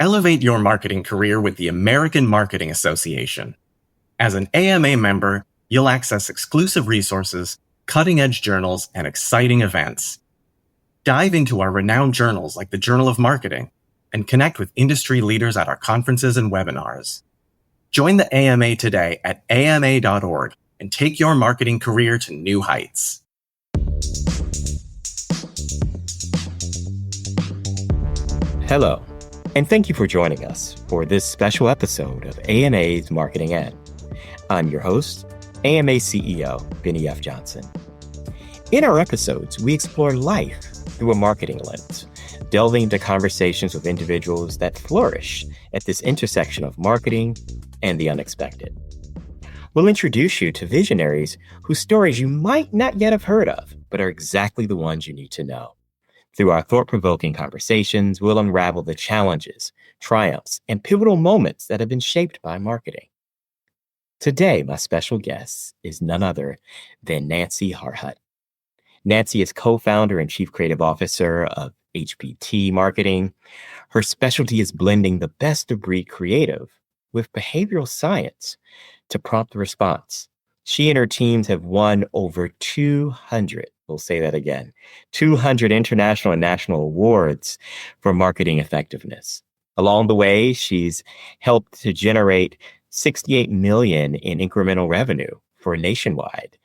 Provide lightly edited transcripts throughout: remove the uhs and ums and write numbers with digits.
Elevate your marketing career with the American Marketing Association. As an AMA member, you'll access exclusive resources, cutting-edge journals, and exciting events. Dive into our renowned journals like the Journal of Marketing and connect with industry leaders at our conferences and webinars. Join the AMA today at ama.org and take your marketing career to new heights. Hello, and thank you for joining us for this special episode of AMA's Marketing Ed. I'm your host, AMA CEO, Bennie F. Johnson. In our episodes, we explore life through a marketing lens, delving into conversations with individuals that flourish at this intersection of marketing and the unexpected. We'll introduce you to visionaries whose stories you might not yet have heard of, but are exactly the ones you need to know. Through our thought-provoking conversations, we'll unravel the challenges, triumphs, and pivotal moments that have been shaped by marketing. Today, my special guest is none other than Nancy Harhut. Nancy is co-founder and chief creative officer of HBT Marketing. Her specialty is blending the best-of-breed creative with behavioral science to prompt the response. She and her teams have won over 200, we'll say that again, 200 international and national awards for marketing effectiveness. Along the way, she's helped to generate $68 million in incremental revenue for Nationwide,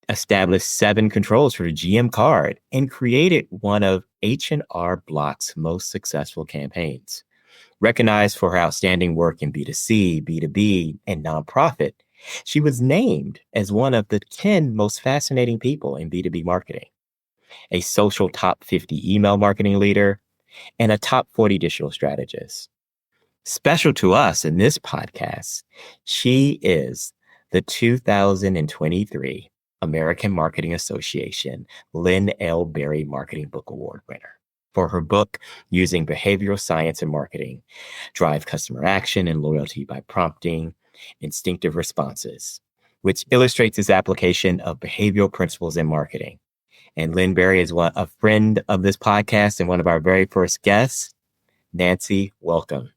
established 7 controls for the GM card, and created one of H&R Block's most successful campaigns. Recognized for her outstanding work in B2C, B2B, and nonprofit, she was named as one of the 10 most fascinating people in B2B marketing, a social top 50 email marketing leader, and a top 40 digital strategist. Special to us in this podcast, she is the 2023 American Marketing Association Lynn L. Berry Marketing Book Award winner for her book, Using Behavioral Science and Marketing, Drive Customer Action and Loyalty by Prompting Instinctive Responses, which illustrates his application of behavioral principles in marketing. And Lynn Berry is a friend of this podcast and one of our very first guests. Nancy, welcome.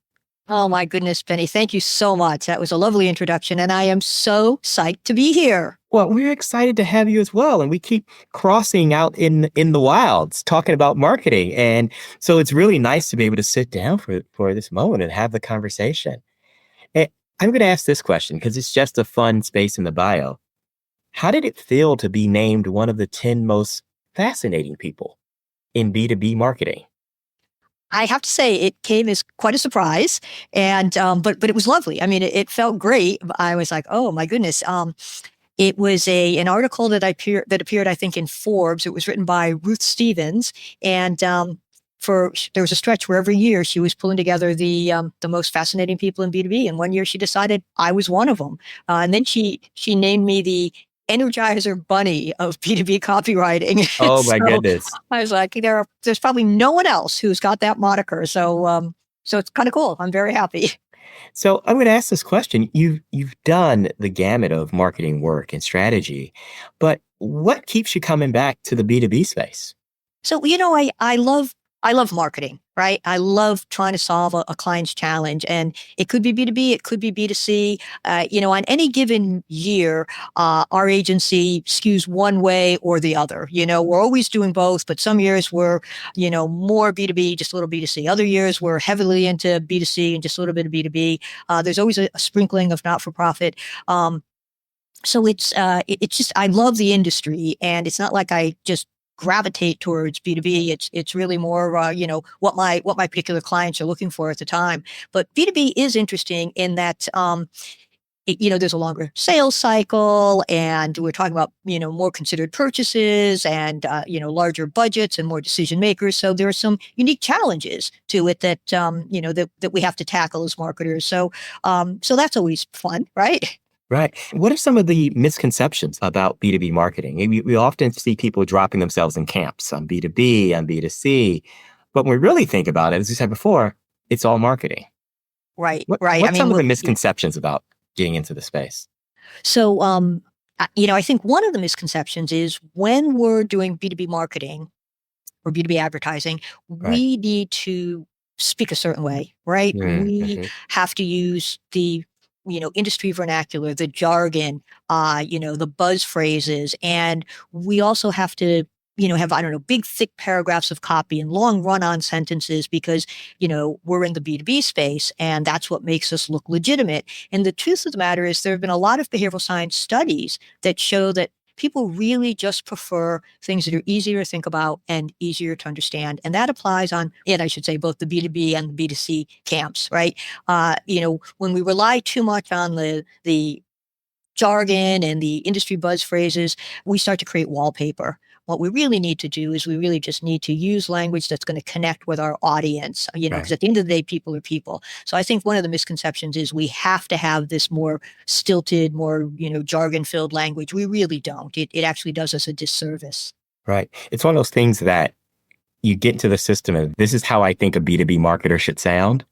Oh my goodness, Benny. Thank you so much. That was a lovely introduction, and I am so psyched to be here. Well, we're excited to have you as well. And we keep crossing out in the wilds talking about marketing. And so it's really nice to be able to sit down for this moment and have the conversation. And I'm going to ask this question because it's just a fun space in the bio. How did it feel to be named one of the 10 most fascinating people in B2B marketing? I have to say it came as quite a surprise, and but it was lovely. I mean, it felt great. I was like, oh my goodness. It was an article that appeared, I think, in Forbes. It was written by Ruth Stevens, and there was a stretch where every year she was pulling together the most fascinating people in B2B, and one year she decided I was one of them, and then she named me the Energizer Bunny of B2B copywriting. Oh my goodness! I was like, there's probably no one else who's got that moniker, so it's kind of cool. I'm very happy. So I'm going to ask this question. You've done the gamut of marketing work and strategy, but what keeps you coming back to the B2B space? So, I love marketing, right? I love trying to solve a client's challenge, and it could be B2B, it could be B2C. On any given year, our agency skews one way or the other. We're always doing both, but some years we're, more B2B, just a little B2C. Other years we're heavily into B2C and just a little bit of B2B. There's always a sprinkling of not-for-profit. So it's just, I love the industry, and it's not like I just gravitate towards B2B. It's really more, what my particular clients are looking for at the time. But B2B is interesting in that, there's a longer sales cycle, and we're talking about, more considered purchases and, larger budgets and more decision makers. So there are some unique challenges to it that, that we have to tackle as marketers. So that's always fun, right? Right. What are some of the misconceptions about B2B marketing? We often see people dropping themselves in camps on B2B, on B2C. But when we really think about it, as you said before, it's all marketing. Right. What's some of the misconceptions about getting into the space? So, I think one of the misconceptions is when we're doing B2B marketing or B2B advertising, we need to speak a certain way, right? We Mm-hmm. have to use the industry vernacular, the jargon, the buzz phrases, and we also have to have, I don't know, big thick paragraphs of copy and long run-on sentences because we're in the B2B space, and that's what makes us look legitimate. And the truth of the matter is, there have been a lot of behavioral science studies that show that people really just prefer things that are easier to think about and easier to understand. And that applies on, and I should say, both the B2B and the B2C camps, right? When we rely too much on the jargon and the industry buzz phrases, we start to create wallpaper. What we really need to do is we really just need to use language that's going to connect with our audience, because Right. at the end of the day, people are people. So I think one of the misconceptions is we have to have this more stilted, more, jargon filled language. We really don't. It actually does us a disservice. Right. It's one of those things that you get into the system and this is how I think a B2B marketer should sound.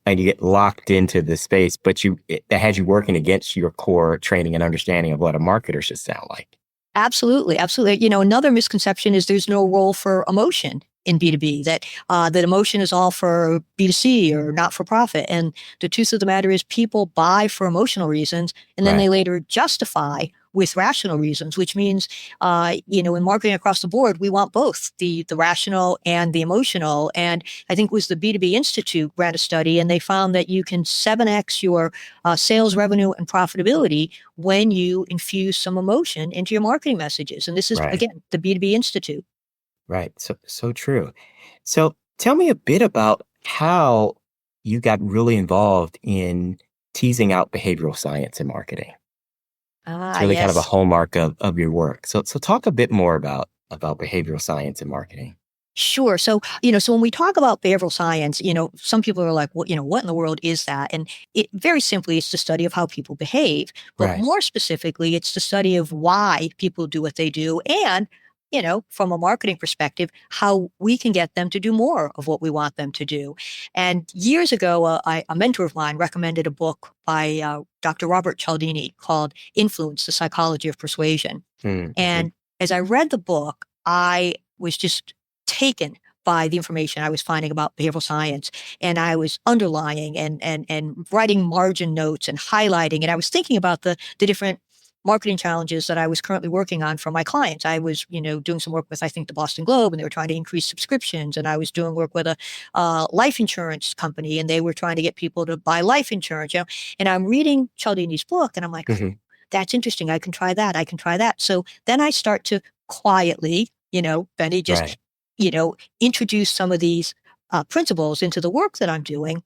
And you get locked into the space, but it has you working against your core training and understanding of what a marketer should sound like. Absolutely, absolutely. Another misconception is there's no role for emotion in B2B, that emotion is all for B2C or not for profit. And the truth of the matter is people buy for emotional reasons, and then Right. they later justify with rational reasons, which means, in marketing across the board, we want both the rational and the emotional. And I think it was the B2B Institute ran a study, and they found that you can 7x your sales revenue and profitability when you infuse some emotion into your marketing messages. And this is, Right. again, the B2B Institute. Right. So true. So tell me a bit about how you got really involved in teasing out behavioral science in marketing. It's Ah, really kind of a yes. hallmark of your work. So talk a bit more about behavioral science in marketing. Sure. So when we talk about behavioral science, some people are like, what in the world is that? And it very simply, it's the study of how people behave. But Right. more specifically, it's the study of why people do what they do. And, from a marketing perspective, how we can get them to do more of what we want them to do. And years ago, a mentor of mine recommended a book by Dr. Robert Cialdini called Influence, the Psychology of Persuasion. Mm-hmm. And as I read the book, I was just taken by the information I was finding about behavioral science. And I was underlining and writing margin notes and highlighting. And I was thinking about the different marketing challenges that I was currently working on for my clients. I was, doing some work with, I think, the Boston Globe, and they were trying to increase subscriptions. And I was doing work with a life insurance company, and they were trying to get people to buy life insurance. And I'm reading Cialdini's book, and I'm like, Mm-hmm. that's interesting. I can try that. I can try that. So then I start to quietly, Benny, just, Right. introduce some of these principles into the work that I'm doing.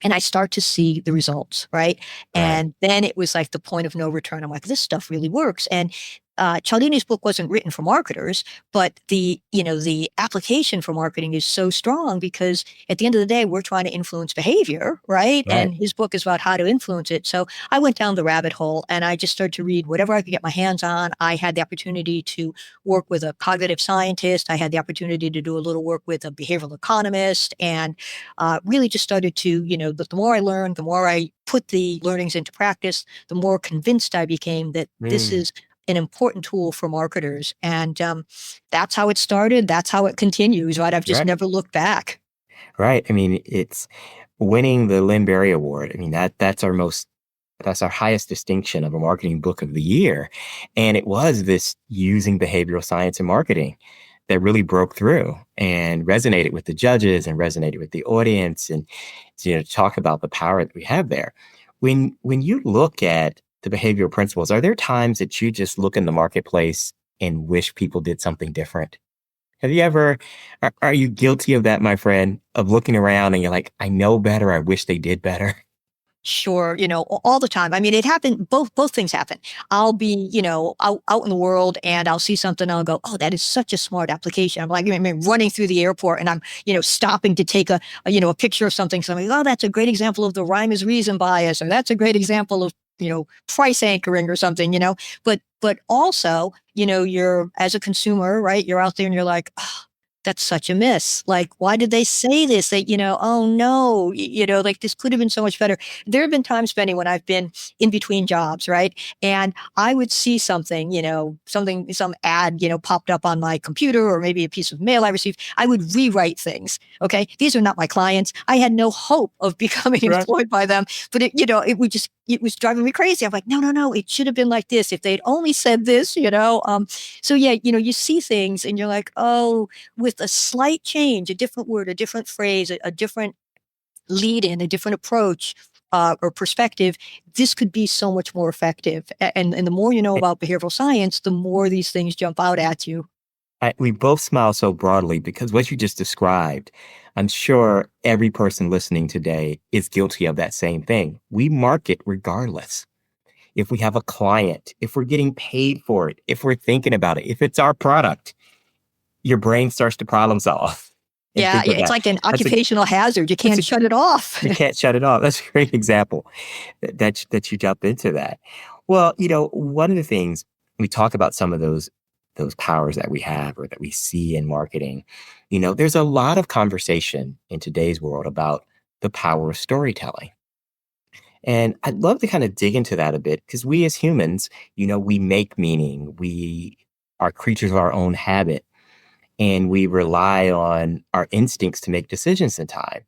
And I start to see the results, right? Right. And then it was like the point of no return. I'm like, this stuff really works. And Cialdini's book wasn't written for marketers, but the application for marketing is so strong because at the end of the day, we're trying to influence behavior, right? Right. And his book is about how to influence it. So I went down the rabbit hole and I just started to read whatever I could get my hands on. I had the opportunity to work with a cognitive scientist. I had the opportunity to do a little work with a behavioral economist, and really just started to, the more I learned, the more I put the learnings into practice, the more convinced I became that this Mm. is an important tool for marketers. And that's how it started. That's how it continues, right? I've just Right. never looked back. Right. I mean, it's winning the Lynn Berry Award. I mean, that's our highest distinction of a marketing book of the year. And it was this using behavioral science in marketing that really broke through and resonated with the judges and resonated with the audience and talk about the power that we have there. When you look at the behavioral principles, are there times that you just look in the marketplace and wish people did something different? Have you ever, are you guilty of that, my friend, of looking around and you're like, I know better. I wish they did better. Sure, all the time. I mean, it happened. Both things happen. I'll be, out in the world, and I'll see something. And I'll go, "Oh, that is such a smart application." I'm like, running through the airport, and I'm, stopping to take a picture of something. So I'm like, "Oh, that's a great example of the rhyme is reason bias," or "That's a great example of, price anchoring or something." But also, you're as a consumer, right? You're out there, and you're like, that's such a miss. Like, why did they say this? That, oh no, like this could have been so much better. There have been times, Benny, when I've been in between jobs, right? And I would see something, some ad, popped up on my computer, or maybe a piece of mail I received. I would rewrite things. Okay. These are not my clients. I had no hope of becoming Right. employed by them, but it was driving me crazy. I'm like, no, it should have been like this. If they'd only said this, so yeah, you see things and you're like, oh, with a slight change, a different word, a different phrase, a different lead in, a different approach or perspective, this could be so much more effective. And the more you know about behavioral science, the more these things jump out at you. We both smile so broadly because what you just described, I'm sure every person listening today is guilty of that same thing. We market regardless. If we have a client, if we're getting paid for it, if we're thinking about it, if it's our product, your brain starts to problem solve and Yeah, think of it's that. like an occupational hazard. You can't shut it off. You can't shut it off. That's a great example that you jump into that. Well, one of the things we talk about, some of those powers that we have or that we see in marketing, there's a lot of conversation in today's world about the power of storytelling. And I'd love to kind of dig into that a bit because we as humans, we make meaning. We are creatures of our own habit and we rely on our instincts to make decisions in time.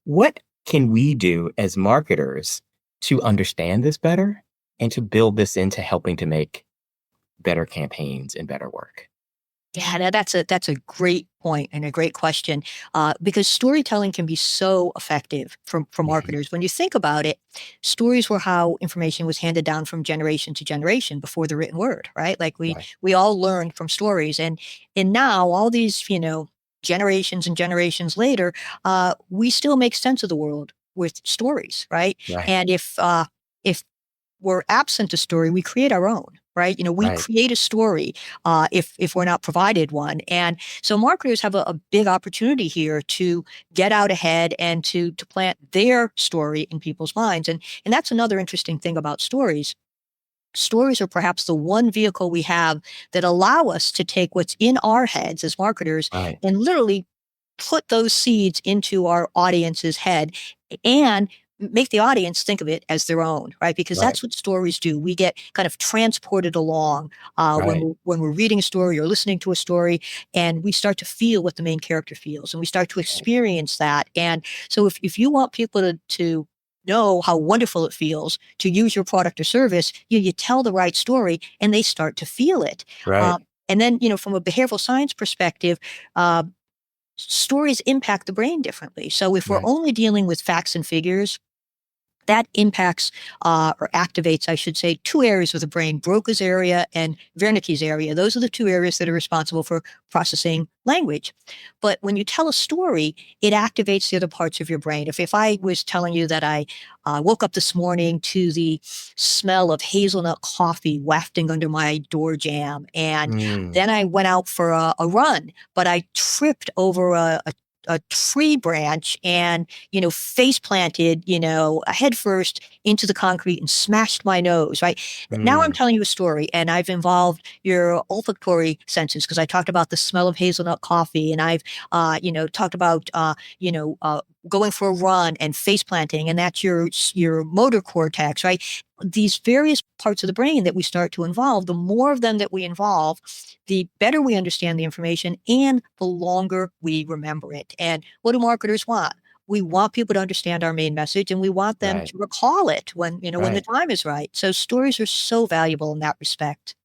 What can we do as marketers to understand this better and to build this into helping to make better campaigns and better work? Yeah, that's a great point and a great question, because storytelling can be so effective for Mhm. marketers. When you think about it, stories were how information was handed down from generation to generation before the written word, right? Like Right, we all learned from stories, and now all these generations and generations later, we still make sense of the world with stories, right? right, And if we're absent a story, we create our own, right? We right, create a story if we're not provided one. And so marketers have a big opportunity here to get out ahead and to plant their story in people's minds. And that's another interesting thing about stories. Stories are perhaps the one vehicle we have that allow us to take what's in our heads as marketers right, and literally put those seeds into our audience's head and make the audience think of it as their own, right? Because right, that's what stories do. We get kind of transported along right, when we're reading a story or listening to a story, and we start to feel what the main character feels, and we start to right, experience that. And so, if you want people to know how wonderful it feels to use your product or service, you tell the right story, and they start to feel it. right, And then, from a behavioral science perspective, stories impact the brain differently. So if we're right. only dealing with facts and figures, that impacts or activates, I should say, two areas of the brain, Broca's area and Wernicke's area. Those are the two areas that are responsible for processing language. But when you tell a story, it activates the other parts of your brain. If I was telling you that I woke up this morning to the smell of hazelnut coffee wafting under my door jamb, and Mm, then I went out for a run, but I tripped over a tree branch and face planted, head first into the concrete and smashed my nose, right? Now I'm mm, telling you a story and I've involved your olfactory senses because I talked about the smell of hazelnut coffee and I've, talked about, going for a run and face planting, and that's your motor cortex, right? These various parts of the brain that we start to involve, the more of them that we involve, the better we understand the information and the longer we remember it. And what do marketers want? We want people to understand our main message and we want them right, to recall it when the right. time is right. So stories are so valuable in that respect.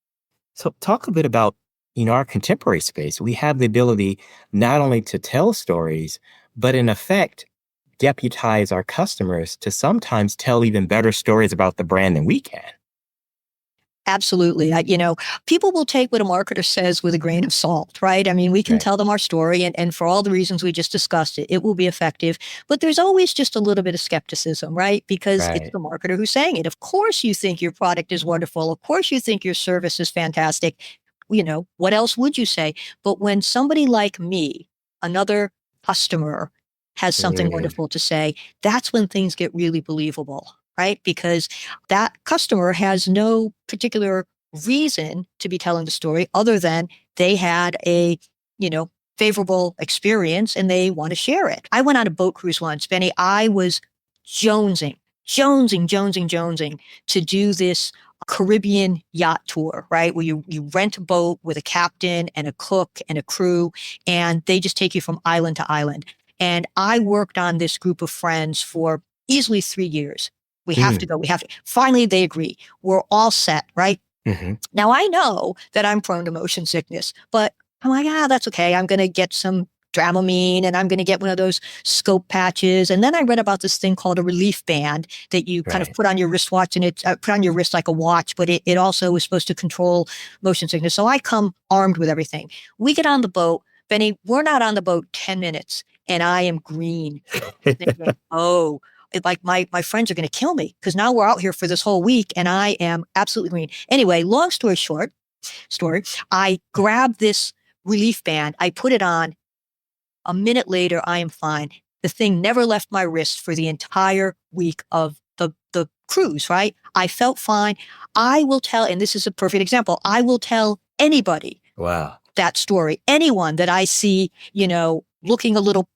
So talk a bit about, our contemporary space. We have the ability not only to tell stories, but in effect, deputize our customers to sometimes tell even better stories about the brand than we can. Absolutely. People will take what a marketer says with a grain of salt, right? I mean, we can Right, tell them our story, and for all the reasons we just discussed, it will be effective. But there's always just a little bit of skepticism, right? Because it's right, the marketer who's saying it. Of course, you think your product is wonderful. Of course, you think your service is fantastic. What else would you say? But when somebody like me, another customer, has something mm, wonderful to say, that's when things get really believable, right? Because that customer has no particular reason to be telling the story other than they had a favorable experience and they want to share it. I went on a boat cruise once, Benny. I was jonesing to do this Caribbean yacht tour, right? Where you rent a boat with a captain and a cook and a crew, and they just take you from island to island. And I worked on this group of friends for easily 3 years. We have to go. We have to. Finally, they agree. We're all set, right? Mm-hmm. Now, I know that I'm prone to motion sickness, but I'm like, that's okay. I'm going to get some Dramamine and I'm going to get one of those scope patches. And then I read about this thing called a relief band that you kind of put on your wristwatch, and it put on your wrist like a watch, but it also is supposed to control motion sickness. So I come armed with everything. We get on the boat. Benny, we're not on the boat 10 minutes and I am green. Oh, like my friends are going to kill me because now we're out here for this whole week and I am absolutely green. Anyway, long story short, I grabbed this relief band. I put it on. A minute later, I am fine. The thing never left my wrist for the entire week of the cruise, right? I felt fine. I will tell, and this is a perfect example, I will tell anybody that story. Anyone that I see, looking a little,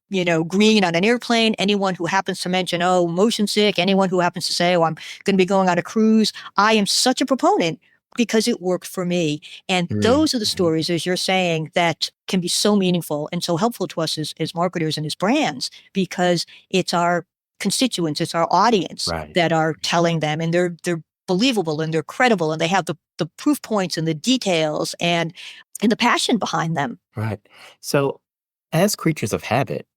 green on an airplane, anyone who happens to mention, motion sick, anyone who happens to say, I'm going to be going on a cruise. I am such a proponent because it worked for me. And those are the stories, as you're saying, that can be so meaningful and so helpful to us as marketers and as brands, because it's our constituents, it's our audience that are telling them, and they're believable and they're credible and they have the proof points and the details and the passion behind them. Right. So as creatures of habit,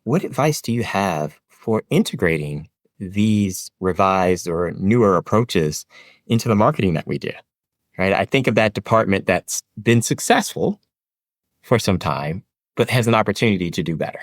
what advice do you have for integrating these revised or newer approaches into the marketing that we do? Right. I think of that department that's been successful for some time, but has an opportunity to do better.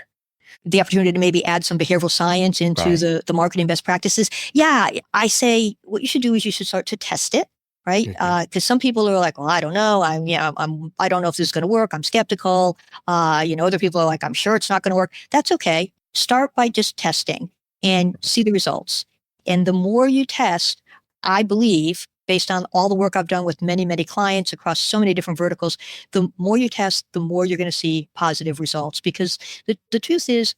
The opportunity to maybe add some behavioral science into the marketing best practices. Yeah, I say what you should do is you should start to test it, right? Because some people are like, well, I don't know. I don't know if this is going to work. I'm skeptical. Other people are like, I'm sure it's not going to work. That's okay. Start by just testing and see the results. And the more you test, I believe, based on all the work I've done with many, many clients across so many different verticals, the more you test, the more you're going to see positive results. Because the truth is,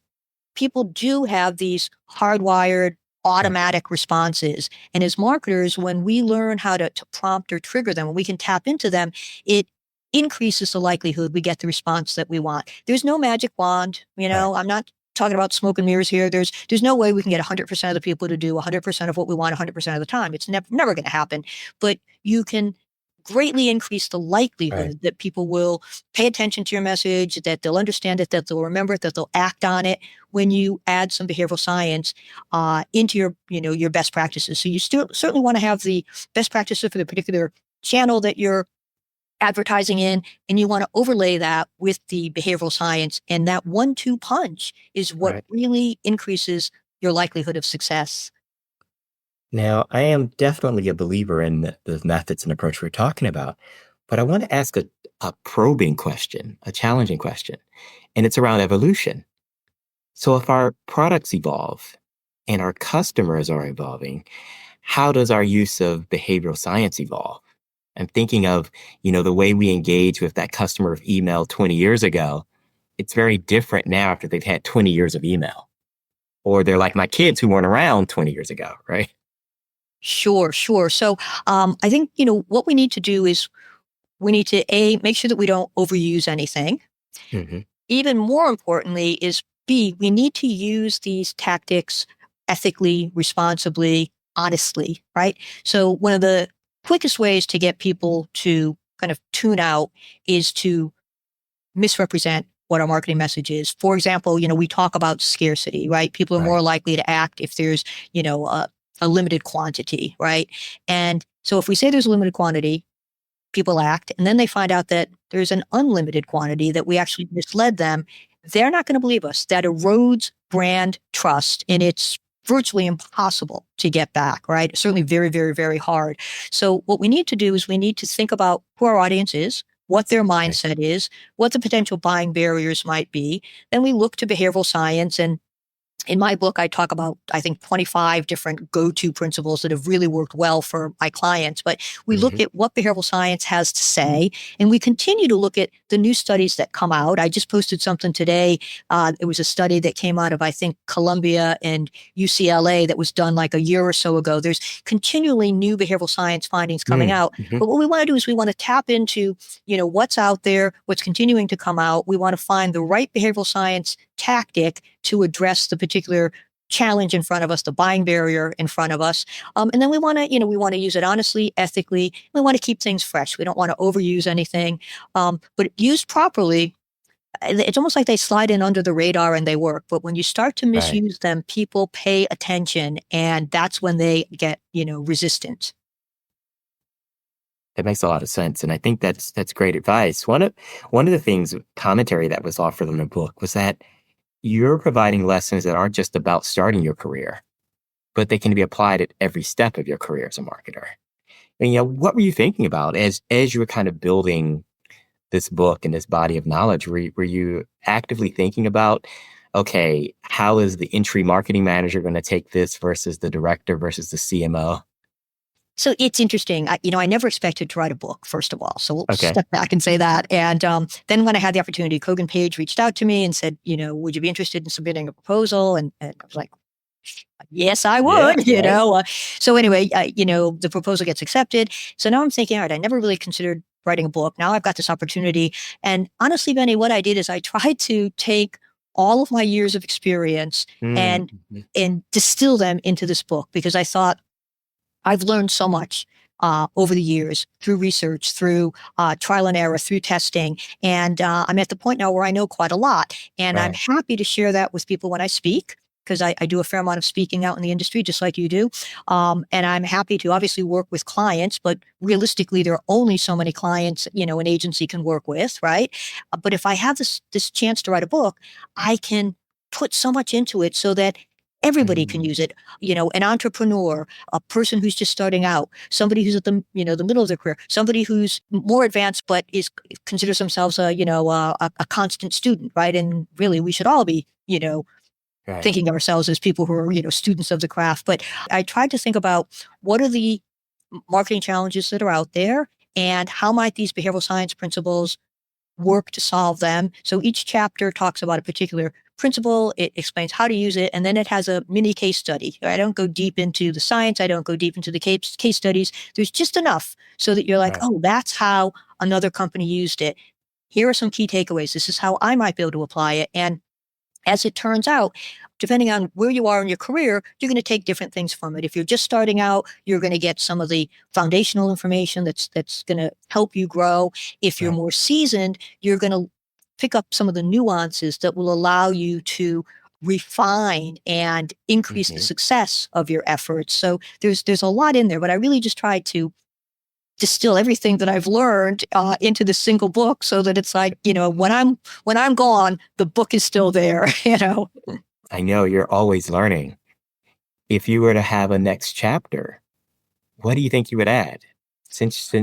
people do have these hardwired automatic responses. And as marketers, when we learn how to prompt or trigger them, when we can tap into them, it increases the likelihood we get the response that we want. There's no magic wand. I'm not talking about smoke and mirrors here. There's no way we can get 100% of the people to do 100% of what we want 100% of the time. It's never going to happen. But you can greatly increase the likelihood that people will pay attention to your message, that they'll understand it, that they'll remember it, that they'll act on it when you add some behavioral science into your best practices. So you certainly want to have the best practices for the particular channel that you're advertising in, and you want to overlay that with the behavioral science. And that 1-2 punch is what really increases your likelihood of success. Now, I am definitely a believer in the methods and approach we're talking about, but I want to ask a probing question, a challenging question, and it's around evolution. So if our products evolve and our customers are evolving, how does our use of behavioral science evolve? I'm thinking of, the way we engage with that customer of email 20 years ago. It's very different now after they've had 20 years of email. Or they're like my kids who weren't around 20 years ago, right? Sure. So I think, what we need to do is we need to, make sure that we don't overuse anything. Even more importantly is B, we need to use these tactics ethically, responsibly, honestly, right? So one of the quickest ways to get people to kind of tune out is to misrepresent what our marketing message is. For example, we talk about scarcity, right? People are more likely to act if there's, a limited quantity, right? And so if we say there's a limited quantity, people act, and then they find out that there's an unlimited quantity, that we actually misled them, they're not going to believe us. That erodes brand trust, and it's virtually impossible to get back, right? Certainly very, very, very hard. So what we need to do is we need to think about who our audience is, what their mindset is, what the potential buying barriers might be. Then we look to behavioral science and in my book, I talk about, I think, 25 different go-to principles that have really worked well for my clients. But we look at what behavioral science has to say, and we continue to look at the new studies that come out. I just posted something today. It was a study that came out of, I think, Columbia and UCLA that was done like a year or so ago. There's continually new behavioral science findings coming out. But what we want to do is we want to tap into, what's out there, what's continuing to come out. We want to find the right behavioral science tactic to address the particular challenge in front of us, the buying barrier in front of us. And then we want to use it honestly, ethically. We want to keep things fresh. We don't want to overuse anything. But used properly, it's almost like they slide in under the radar and they work. But when you start to misuse them, people pay attention, and that's when they get, resistant. That makes a lot of sense. And I think that's great advice. One of the things, commentary that was offered in the book was that you're providing lessons that aren't just about starting your career, but they can be applied at every step of your career as a marketer. And, what were you thinking about as you were kind of building this book and this body of knowledge? Were you actively thinking about, okay, how is the entry marketing manager going to take this versus the director versus the CMO? So it's interesting. I never expected to write a book, first of all. So we'll step back and say that. And then when I had the opportunity, Kogan Page reached out to me and said, would you be interested in submitting a proposal? And I was like, yes, I would, So anyway, the proposal gets accepted. So now I'm thinking, all right, I never really considered writing a book. Now I've got this opportunity. And honestly, Benny, what I did is I tried to take all of my years of experience and distill them into this book, because I thought, I've learned so much over the years through research, through trial and error, through testing. And I'm at the point now where I know quite a lot. And I'm happy to share that with people when I speak, because I do a fair amount of speaking out in the industry, just like you do. And I'm happy to obviously work with clients, but realistically, there are only so many clients, an agency can work with, right? But if I have this chance to write a book, I can put so much into it so that everybody can use it. An entrepreneur, a person who's just starting out, somebody who's at the middle of their career, somebody who's more advanced but considers themselves a constant student, right? And really, we should all be thinking of ourselves as people who are students of the craft. But I tried to think about what are the marketing challenges that are out there, and how might these behavioral science principles work to solve them. So each chapter talks about a particular principle. It explains how to use it. And then it has a mini case study. I don't go deep into the science. I don't go deep into the case studies. There's just enough so that you're like, oh, that's how another company used it. Here are some key takeaways. This is how I might be able to apply it. And as it turns out, depending on where you are in your career, you're going to take different things from it. If you're just starting out, you're going to get some of the foundational information that's going to help you grow. If you're more seasoned, you're going to pick up some of the nuances that will allow you to refine and increase the success of your efforts. So there's a lot in there, but I really just tried to distill everything that I've learned into this single book, so that it's like, when I'm gone, the book is still there. I know you're always learning. If you were to have a next chapter, what do you think you would add? Since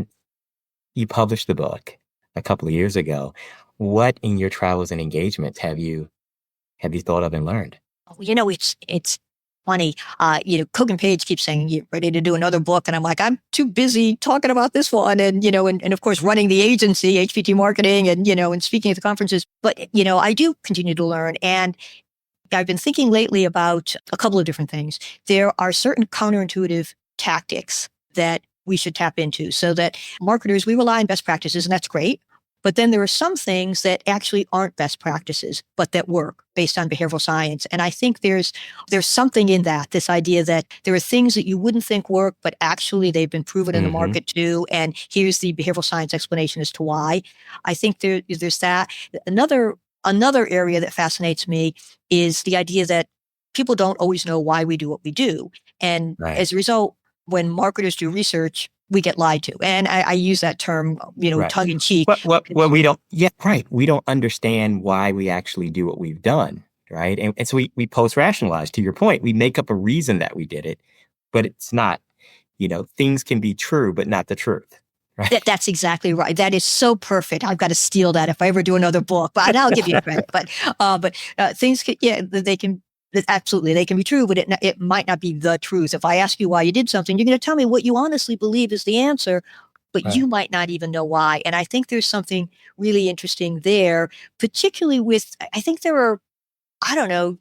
you published the book a couple of years ago, what in your travels and engagements have you thought of and learned? It's funny. Kogan Page keeps saying, "You ready to do another book?" And I'm like, I'm too busy talking about this one, and and of course running the agency, HBT Marketing, and and speaking at the conferences. But I do continue to learn, and I've been thinking lately about a couple of different things. There are certain counterintuitive tactics that we should tap into, so that marketers, we rely on best practices, and that's great. But then there are some things that actually aren't best practices, but that work based on behavioral science. And I think there's something in that, this idea that there are things that you wouldn't think work, but actually they've been proven in the market too. And here's the behavioral science explanation as to why. I think there's that. Another area that fascinates me is the idea that people don't always know why we do what we do. And as a result, when marketers do research, we get lied to. And I use that term, tongue in cheek. Well, we don't, we don't understand why we actually do what we've done, right? And so we post-rationalize, to your point. We make up a reason that we did it, but it's not, things can be true, but not the truth. Right? That's exactly right. That is so perfect. I've got to steal that if I ever do another book, but I'll give you credit. But things can, they can Absolutely, they can be true, but it might not be the truth. If I ask you why you did something, you're going to tell me what you honestly believe is the answer, but Right. you might not even know why. And I think there's something really interesting there, particularly with, I think there are, I don't know,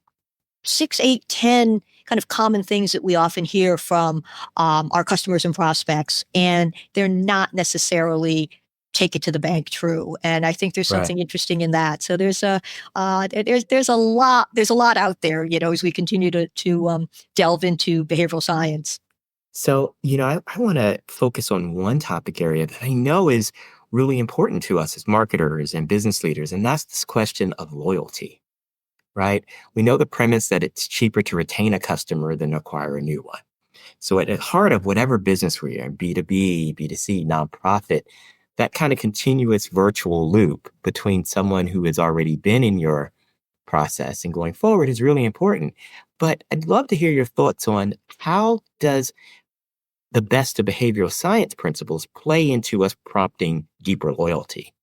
6, 8, 10 kind of common things that we often hear from our customers and prospects, and they're not necessarily take it to the bank true. And I think there's Right. something interesting in that. So there's a lot out there, as we continue to delve into behavioral science. So, I want to focus on one topic area that I know is really important to us as marketers and business leaders, and that's this question of loyalty, right? We know the premise that it's cheaper to retain a customer than acquire a new one. So at the heart of whatever business we're in, B2B, B2C, nonprofit, that kind of continuous virtual loop between someone who has already been in your process and going forward is really important. But I'd love to hear your thoughts on how does the best of behavioral science principles play into us prompting deeper loyalty?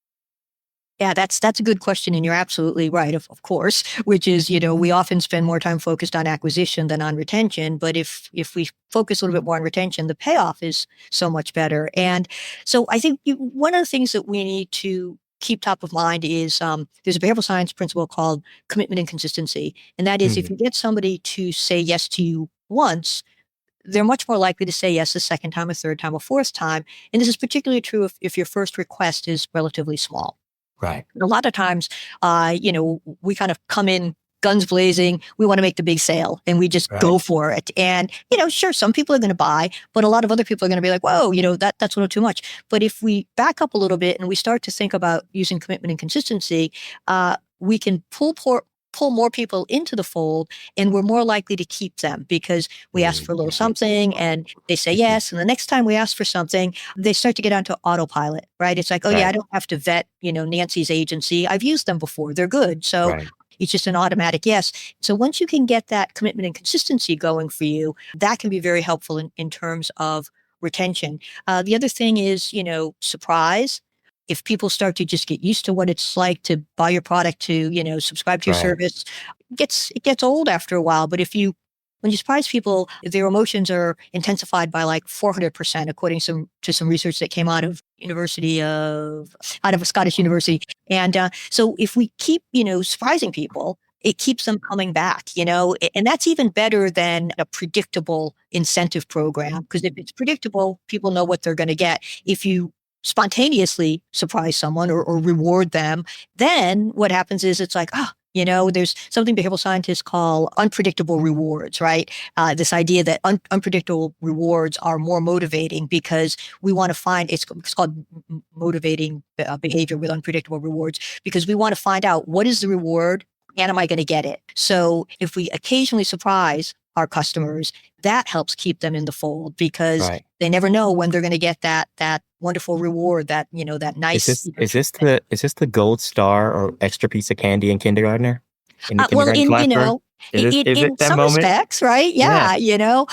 Yeah, that's a good question, and you're absolutely right, of course, which is, we often spend more time focused on acquisition than on retention. But if we focus a little bit more on retention, the payoff is so much better. And so I think one of the things that we need to keep top of mind is there's a behavioral science principle called commitment and consistency, and that is if Hmm. you get somebody to say yes to you once, they're much more likely to say yes a second time, a third time, a fourth time. And this is particularly true if your first request is relatively small. Right. A lot of times, we kind of come in guns blazing. We want to make the big sale and we just Right. go for it. And, sure, some people are going to buy, but a lot of other people are going to be like, whoa, that's a little too much. But if we back up a little bit and we start to think about using commitment and consistency, we can pull more people into the fold, and we're more likely to keep them because we ask for a little Mhm. something and they say Mhm. yes. And the next time we ask for something, they start to get onto autopilot, right? It's like, oh yeah, I Right. don't have to vet, Nancy's agency. I've used them before. They're good. So Right. it's just an automatic yes. So once you can get that commitment and consistency going for you, that can be very helpful in terms of retention. The other thing is, surprise. If people start to just get used to what it's like to buy your product, to, subscribe to your Right. service, it gets old after a while. But when you surprise people, their emotions are intensified by like 400%, according to some research that came out of a Scottish university. And so if we keep, surprising people, it keeps them coming back, and that's even better than a predictable incentive program. Because if it's predictable, people know what they're going to get. If you spontaneously surprise someone or reward them, then what happens is it's like, there's something behavioral scientists call unpredictable rewards, right? This idea that unpredictable rewards are more motivating because we want to find it's called motivating behavior with unpredictable rewards because we want to find out what is the reward and am I going to get it? So if we occasionally surprise our customers, that helps keep them in the fold because Right. they never know when they're going to get that wonderful reward, that Is nice. this is this the is this the gold star or extra piece of candy in kindergartner? In the Well, kindergarten classroom? Is it in that some moment? respects, right? Yeah. Yeah,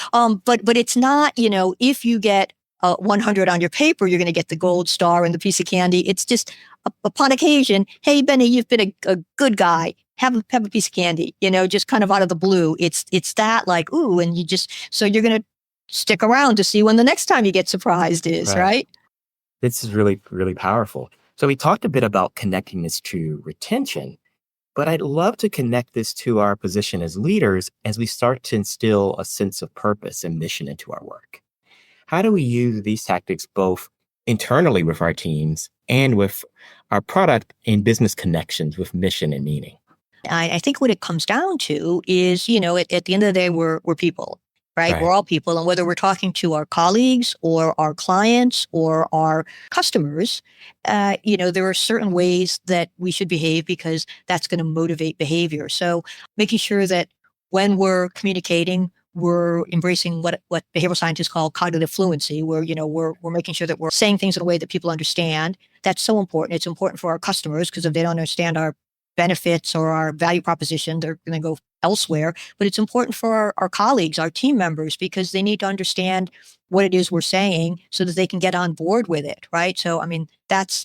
but it's not, if you get 100 on your paper, you're going to get the gold star and the piece of candy. It's just upon occasion, hey, Benny, you've been a good guy. Have a piece of candy, just kind of out of the blue. It's that like, ooh, and so you're going to stick around to see when the next time you get surprised is, Right. right? This is really, really powerful. So we talked a bit about connecting this to retention, but I'd love to connect this to our position as leaders as we start to instill a sense of purpose and mission into our work. How do we use these tactics both internally with our teams and with our product and business connections with mission and meaning? I think what it comes down to is, at the end of the day, we're people, right? We're Right. all people. And whether we're talking to our colleagues or our clients or our customers, there are certain ways that we should behave because that's going to motivate behavior. So making sure that when we're communicating, we're embracing what behavioral scientists call cognitive fluency, where, we're making sure that we're saying things in a way that people understand. That's so important. It's important for our customers because if they don't understand our benefits or our value proposition, they're going to go elsewhere. But it's important for our colleagues, our team members, because they need to understand what it is we're saying so that they can get on board with it, right? So, I mean, that's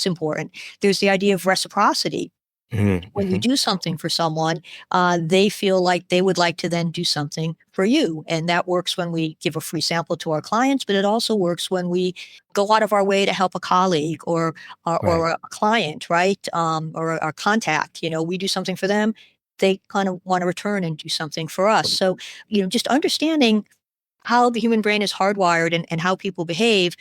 important. There's the idea of reciprocity. When you do something for someone, they feel like they would like to then do something for you. And that works when we give a free sample to our clients, but it also works when we go out of our way to help a colleague or Right. a client, right? Or a contact. We do something for them. They kind of want to return and do something for us. So, just understanding how the human brain is hardwired and how people behave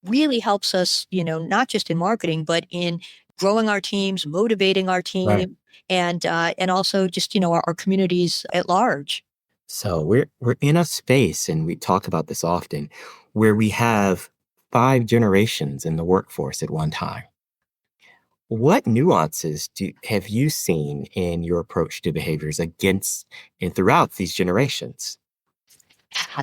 really helps us, not just in marketing, but in growing our teams, motivating our Right. team, and also just our communities at large. So we're in a space, and we talk about this often, where we have 5 generations in the workforce at one time. What nuances have you seen in your approach to behaviors against and throughout these generations?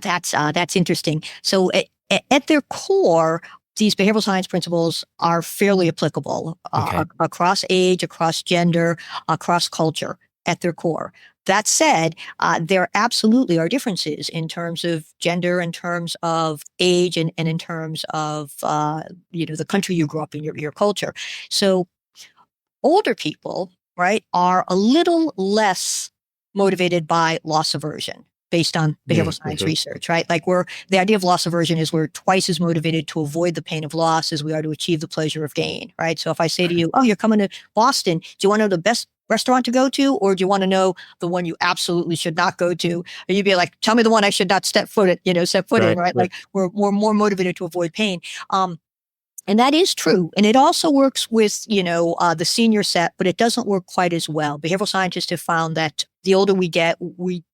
That's interesting. So at their core, these behavioral science principles are fairly applicable Okay. across age, across gender, across culture. At their core. That said, there absolutely are differences in terms of gender, in terms of age, and in terms of the country you grew up in, your culture. So older people, right, are a little less motivated by loss aversion based on behavioral science Mm-hmm. research, right? Like the idea of loss aversion is we're twice as motivated to avoid the pain of loss as we are to achieve the pleasure of gain, right? So if I say to you, oh, you're coming to Boston, do you want to know the best restaurant to go to, or do you want to know the one you absolutely should not go to? And you'd be like, tell me the one I should not step foot in, Right. right? Right. Like we're more motivated to avoid pain. And that is true. And it also works with, the senior set, but it doesn't work quite as well. Behavioral scientists have found that the older we get, we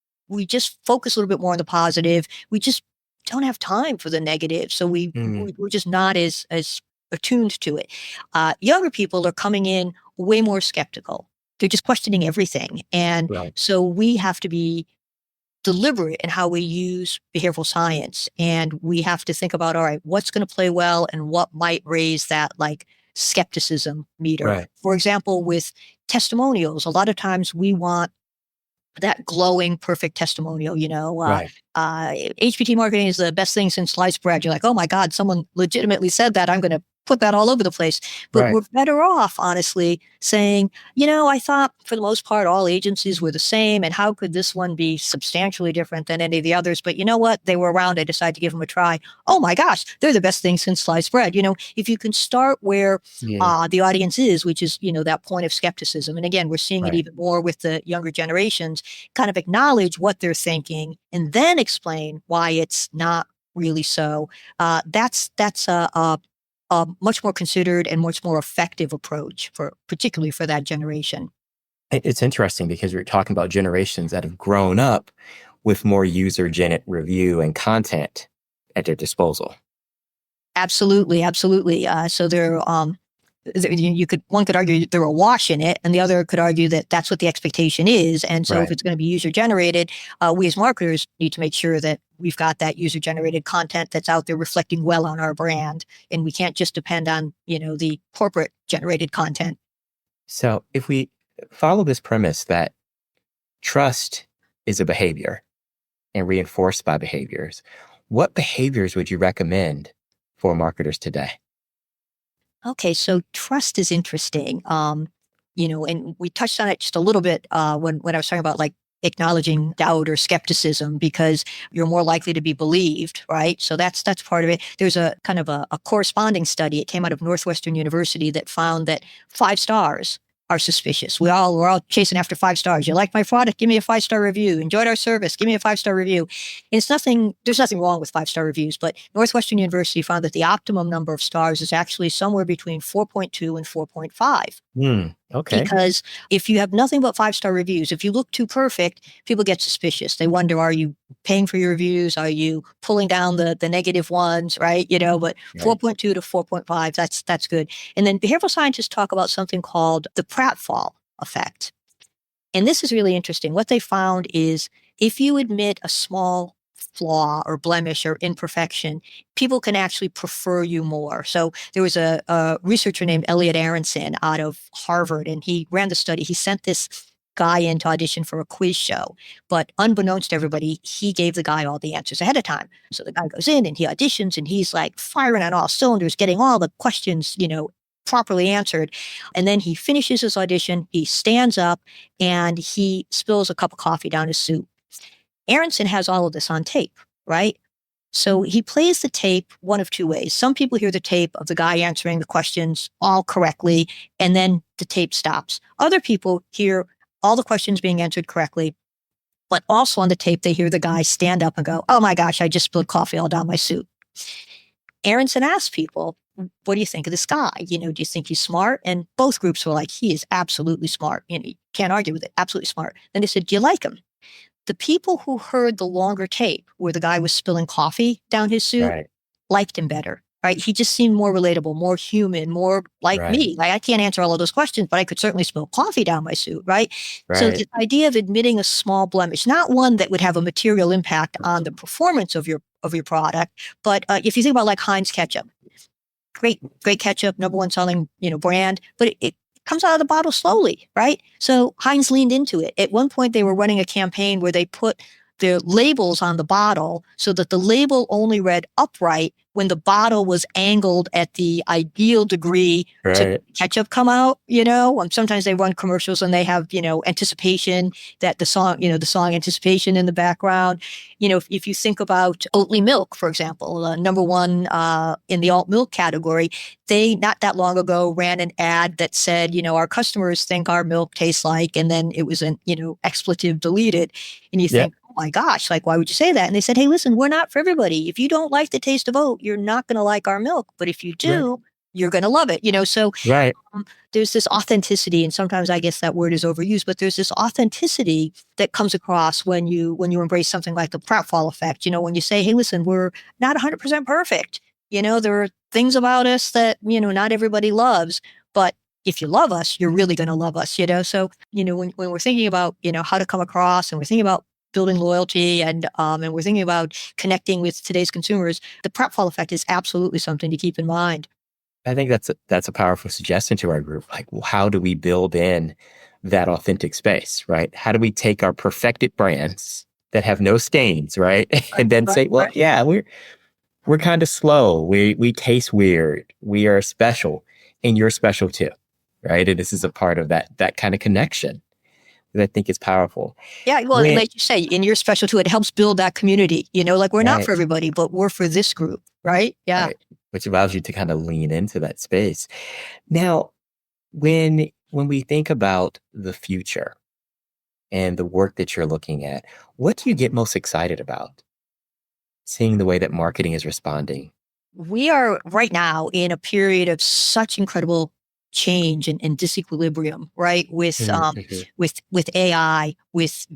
just focus a little bit more on the positive. We just don't have time for the negative. So Mm, we're just not as attuned to it. Younger people are coming in way more skeptical. They're just questioning everything. And right. so we have to be deliberate in how we use behavioral science. And we have to think about, all right, what's going to play well and what might raise that like skepticism meter. Right. For example, with testimonials, a lot of times we want that glowing, perfect testimonial, Right. HBT marketing is the best thing since sliced bread. You're like, oh my God, someone legitimately said that. I'm going to put that all over the place. But Right. we're better off, honestly, saying, I thought for the most part, all agencies were the same. And how could this one be substantially different than any of the others? But you know what? They were around. I decided to give them a try. Oh my gosh, they're the best thing since sliced bread. If you can start where Yeah. the audience is, which is, that point of skepticism. And again, we're seeing it Right. even more with the younger generations, kind of acknowledge what they're thinking and then explain why it's not really so. That's a much more considered and much more effective approach particularly for that generation. It's interesting because we're talking about generations that have grown up with more user-generated review and content at their disposal. Absolutely, absolutely. So one could argue they're awash in it, and the other could argue that that's what the expectation is. And so if Right. it's going to be user generated, we as marketers need to make sure that we've got that user generated content that's out there reflecting well on our brand, and we can't just depend on the corporate generated content. So if we follow this premise that trust is a behavior and reinforced by behaviors, what behaviors would you recommend for marketers today? Okay, so trust is interesting. And we touched on it just a little bit when I was talking about like acknowledging doubt or skepticism because you're more likely to be believed, right? So that's part of it. There's a kind of a corresponding study. It came out of Northwestern University that found that 5 stars are suspicious. We're all chasing after 5 stars. You like my product? Give me a 5-star review. Enjoyed our service? Give me a 5-star review. And there's nothing wrong with 5-star reviews, but Northwestern University found that the optimum number of stars is actually somewhere between 4.2 and 4.5. Okay. Because if you have nothing but 5-star reviews, if you look too perfect, people get suspicious. They wonder, are you paying for your reviews? Are you pulling down the negative ones, right? But Right. 4.2 to 4.5, that's good. And then behavioral scientists talk about something called the pratfall effect. And this is really interesting. What they found is if you admit a small flaw or blemish or imperfection, people can actually prefer you more. So there was a researcher named Elliot Aronson out of Harvard, and he ran the study. He sent this guy in to audition for a quiz show, but unbeknownst to everybody, he gave the guy all the answers ahead of time. So the guy goes in and he auditions and he's like firing on all cylinders, getting all the questions, properly answered. And then he finishes his audition, he stands up, and he spills a cup of coffee down his suit. Aronson has all of this on tape, right? So he plays the tape one of two ways. Some people hear the tape of the guy answering the questions all correctly, and then the tape stops. Other people hear all the questions being answered correctly, but also on the tape, they hear the guy stand up and go, "Oh my gosh, I just spilled coffee all down my suit." Aronson asked people, "What do you think of this guy? Do you think he's smart?" And both groups were like, "He is absolutely smart. You can't argue with it. Absolutely smart." Then they said, "Do you like him?" The people who heard the longer tape where the guy was spilling coffee down his suit Right. liked him better, right? He just seemed more relatable, more human, more like Right. me. Like, I can't answer all of those questions, but I could certainly spill coffee down my suit, right? So Right. the idea of admitting a small blemish, not one that would have a material impact on the performance of your product, but if you think about like Heinz ketchup, great ketchup, number one selling brand, but it comes out of the bottle slowly, right? So Heinz leaned into it. At one point, they were running a campaign where they put their labels on the bottle so that the label only read upright when the bottle was angled at the ideal degree to Right. ketchup come out, sometimes they run commercials and they have, anticipation that the song anticipation in the background. If you think about Oatly milk, for example, number one in the alt milk category, they not that long ago ran an ad that said, our customers think our milk tastes like, and then it was an, expletive deleted. And you Yep. think, oh my gosh, like, why would you say that? And they said, hey, listen, we're not for everybody. If you don't like the taste of oat, you're not going to like our milk. But if you do, Right. you're going to love it. So Right. there's this authenticity, and sometimes I guess that word is overused, but there's this authenticity that comes across when you embrace something like the pratfall effect. When you say, hey, listen, we're not 100% perfect. There are things about us that, not everybody loves, but if you love us, you're really going to love us, So, when we're thinking about, how to come across, and we're thinking about building loyalty, and we're thinking about connecting with today's consumers, the pratfall effect is absolutely something to keep in mind. I think that's a powerful suggestion to our group. Like, how do we build in that authentic space, right? How do we take our perfected brands that have no stains, right? And then say, well, yeah, we're kind of slow. We taste weird. We are special, and you're special too, right? And this is a part of that kind of connection that I think is powerful. Yeah, well, and like you say, and you're special too. It helps build that community. Like, we're not Right. for everybody, but we're for this group, right? Yeah. Right. Which allows you to kind of lean into that space. Now, when we think about the future and the work that you're looking at, what do you get most excited about? Seeing the way that marketing is responding. We are right now in a period of such incredible change and disequilibrium, right? With Mm-hmm. with AI, with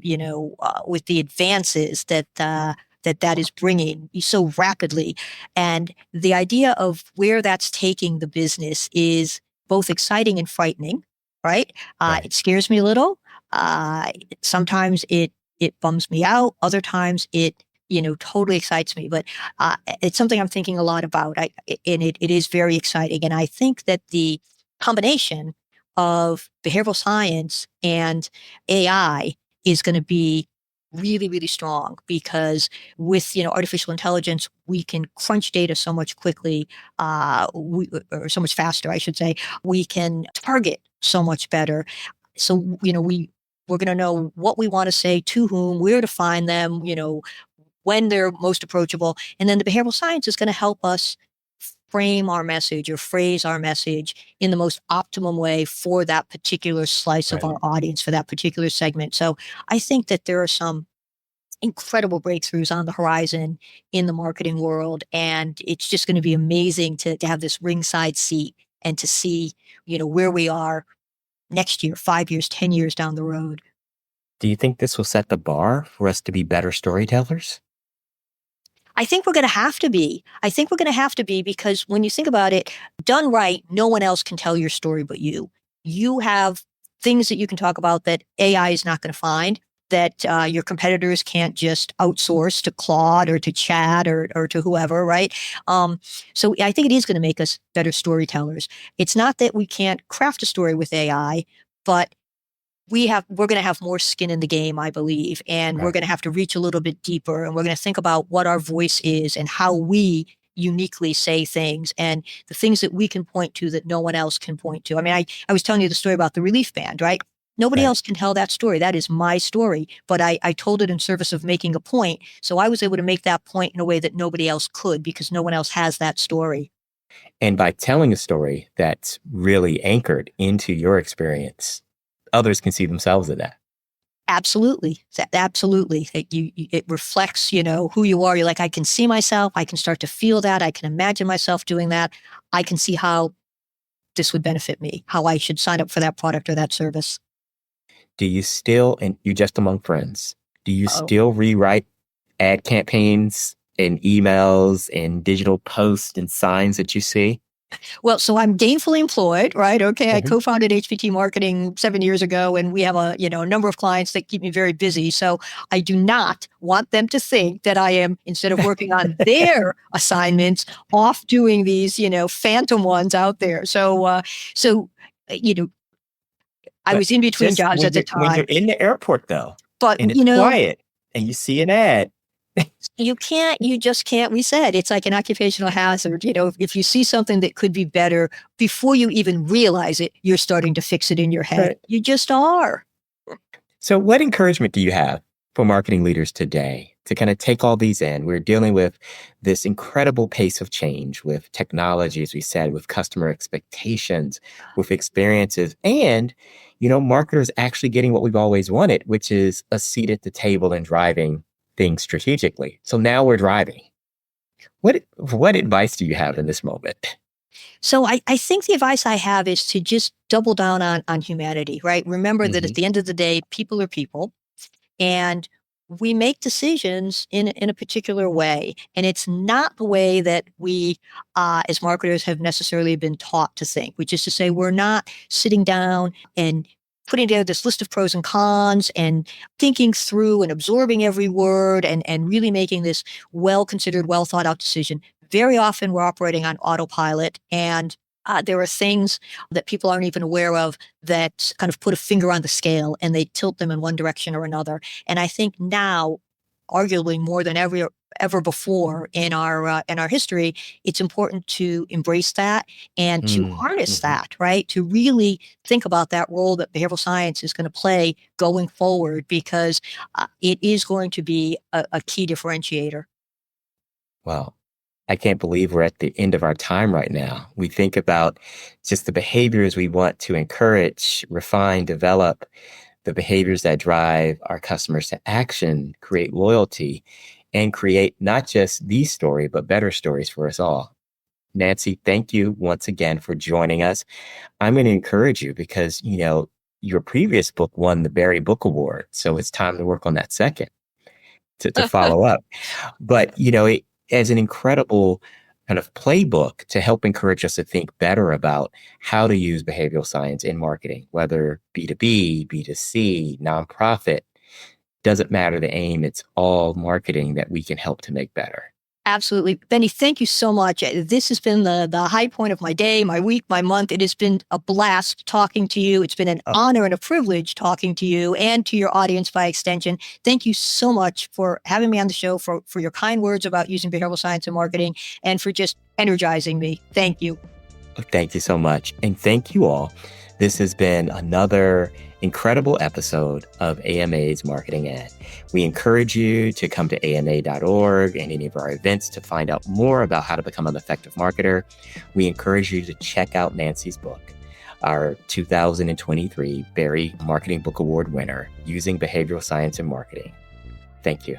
with the advances that is bringing so rapidly, and the idea of where that's taking the business is both exciting and frightening, right? Right. It scares me a little. Sometimes it bums me out. Other times it totally excites me. But it's something I'm thinking a lot about. And it is very exciting. And I think that the combination of behavioral science and AI is going to be really, really strong, because with artificial intelligence, we can crunch data so much quickly, or so much faster, I should say. We can target so much better. So we're going to know what we want to say to whom, where to find them, when they're most approachable. And then the behavioral science is going to help us frame our message or phrase our message in the most optimum way for that particular slice of Right. our audience, for that particular segment. So I think that there are some incredible breakthroughs on the horizon in the marketing world. And it's just going to be amazing to have this ringside seat and to see, where we are next year, 5 years, 10 years down the road. Do you think this will set the bar for us to be better storytellers? I think we're going to have to be. I think we're going to have to be, because when you think about it, done right, no one else can tell your story but you. You have things that you can talk about that AI is not going to find, that your competitors can't just outsource to Claude or to Chat or to whoever, right? So I think it is going to make us better storytellers. It's not that we can't craft a story with AI, but we're going to have more skin in the game, I believe. And we're Right. going to have to reach a little bit deeper, and we're going to think about what our voice is and how we uniquely say things and the things that we can point to that no one else can point to. I mean, I was telling you the story about the relief band, right? Nobody Right. else can tell that story. That is my story, but I told it in service of making a point. So I was able to make that point in a way that nobody else could because no one else has that story. And by telling a story that's really anchored into your experience, others can see themselves in that. Absolutely. Absolutely. It reflects, who you are. You're like, I can see myself. I can start to feel that. I can imagine myself doing that. I can see how this would benefit me, how I should sign up for that product or that service. Do you still, and you just among friends, do you Oh, still rewrite ad campaigns and emails and digital posts and signs that you see? well, so I'm gainfully employed, right? Okay. I Mhm. co-founded HBT Marketing 7 years ago, and we have a number of clients that keep me very busy. So I do not want them to think that I am, instead of working on their assignments, off doing these, phantom ones out there. So, I But was in between just jobs at the when you're time, in the airport though, but and it's quiet and you see an ad. you just can't. We said it's like an occupational hazard. If you see something that could be better before you even realize it, you're starting to fix it in your head. Right. You just are. So what encouragement do you have for marketing leaders today to kind of take all these in? We're dealing with this incredible pace of change with technology, as we said, with customer expectations, with experiences, and, marketers actually getting what we've always wanted, which is a seat at the table and driving things strategically. So now we're driving. What advice do you have in this moment? So I think the advice I have is to just double down on humanity, right? Remember that at Mhm. the end of the day, people are people. And we make decisions in a particular way. And it's not the way that we, as marketers, have necessarily been taught to think, which is to say, we're not sitting down and putting together this list of pros and cons and thinking through and absorbing every word and really making this well considered, well thought out decision. Very often we're operating on autopilot, and there are things that people aren't even aware of that kind of put a finger on the scale and they tilt them in one direction or another. And I think now, arguably more than ever before in our history, it's important to embrace that and to harness Mhm. that, right? To really think about that role that behavioral science is going to play going forward, because it is going to be a key differentiator. Well, I can't believe we're at the end of our time right now. We think about just the behaviors we want to encourage, refine, develop, the behaviors that drive our customers to action, create loyalty, and create not just these stories, but better stories for us all. Nancy, thank you once again for joining us. I'm going to encourage you because, your previous book won the Barry Book Award. So it's time to work on that second to follow up. But, as an incredible kind of playbook to help encourage us to think better about how to use behavioral science in marketing, whether B2B, B2C, nonprofit, doesn't matter the aim. It's all marketing that we can help to make better. Absolutely. Benny, thank you so much. This has been the high point of my day, my week, my month. It has been a blast talking to you. It's been an Oh, honor and a privilege talking to you and to your audience by extension. Thank you so much for having me on the show, for your kind words about using behavioral science in marketing, and for just energizing me. Thank you. thank you so much. And thank you all. This has been another incredible episode of AMA's Marketing Ed. We encourage you to come to ama.org and any of our events to find out more about how to become an effective marketer. We encourage you to check out Nancy's book, our 2023 Barry Marketing Book Award winner, Using Behavioral Science in Marketing. Thank you.